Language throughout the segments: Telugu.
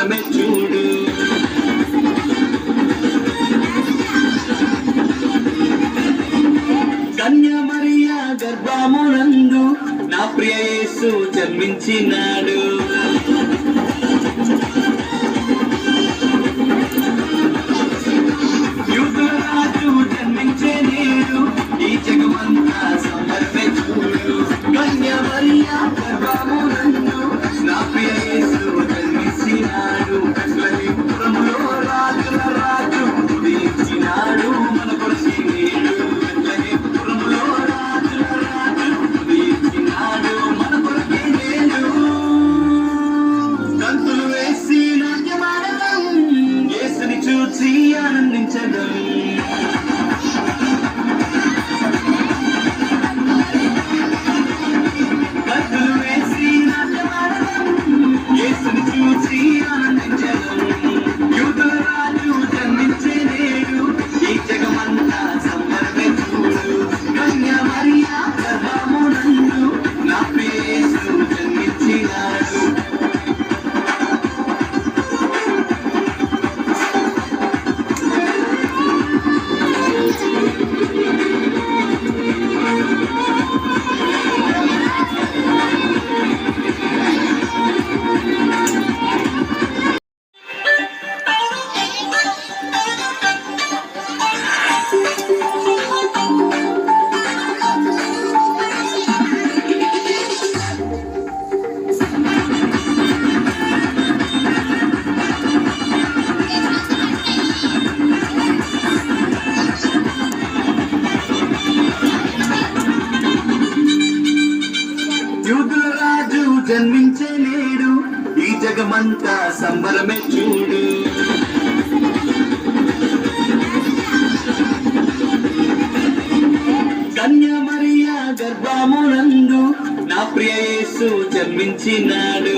సంబరమే చూడు. కన్యా మరియా గర్భమునందు నా ప్రియ యేసు జన్మించినాడు. యూదుల రాజు జన్మించే నేడు ఈ జగమంతా సంబరమే చూడు. కన్యా మరియా గర్భమునందు నా ప్రియ యేసు జన్మించినాడు. బెత్లెహేములో రాజుల రాజు ఉదయించినాడు మన కొరకే నేడు. బెత్లెహేములో రాజుల రాజు ఉదయించినాడు మన కొరకే నేడు. గంతులు వేసి నాట్యమాడదాం, యేసుని చూసి ఆనందించడం. యూదుల రాజు జన్మించే నేడు ఈ జగమంతా సంబరమే చూడు. కన్యా మరియా గర్భమునందు నా ప్రియ యేసు జన్మించినాడు.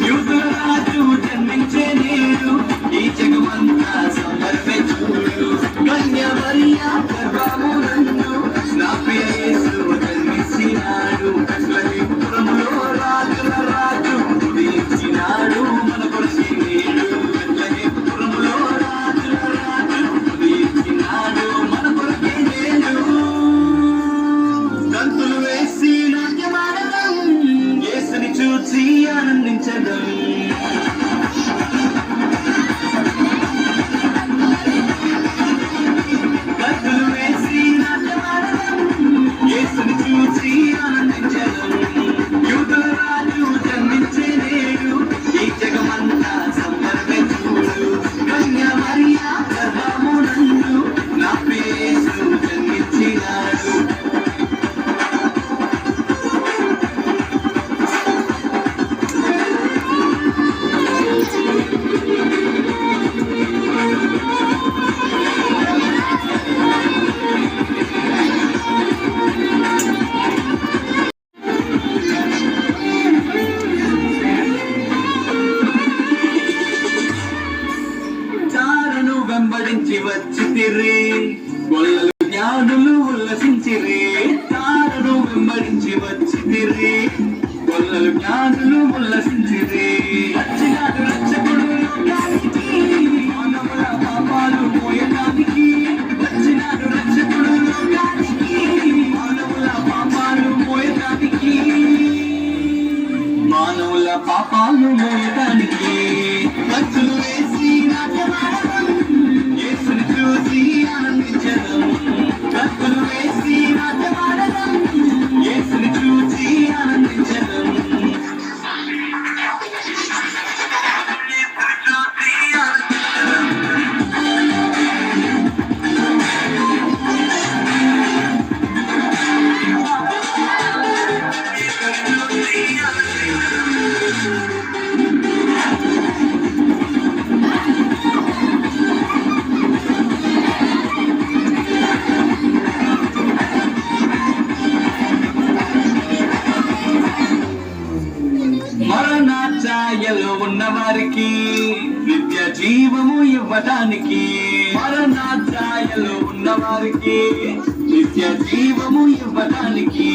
యూదుల రాజు జన్మించే నేడు ఈ జగమంతా సంబరమే చూడు. కన్యా మరియా గర్భమునందు నా ప్రియ యేసు జన్మించినాడు. బెత్లెహేములో రాజుల రాజు ఉదయించినాడు మన కొరకే నేడు. బెత్లెహేములో రాజుల రాజు ఉదయించినాడు మన కొరకే నేడు. గంతులు వేసి నాట్యమాడదాం, యేసుని చూసి ఆనందించడం. వెంబడించి వచ్చితిరి, గొల్లలు జ్ఞానులు ఉల్లసించిరి. తారను వెంబడించి వచ్చితిరి, గొల్లలు జ్ఞానులు ఉల్లసించిరి. వచ్చినాడు రక్షకుడు లోకానికి, మానవుల పాపాలు మోయడానికి. వచ్చినాడు రక్షకుడు లోకానికి, మానవుల పాపాలు మోయడానికి. మానవుల పాపాలు మోయడానికి. భక్తులు వేసి నాట్యమాడదాం, యేసుని చూసి ఆనందించడం. భక్తులు వేసి నాట్యమాడదాం, యేసుని చూసి ఆనందించడం. ఛాయలో ఉన్న వారికి నిత్య జీవము ఇవ్వటానికి. మరణ ఛాయలో ఉన్న వారికి నిత్య జీవము ఇవ్వటానికి.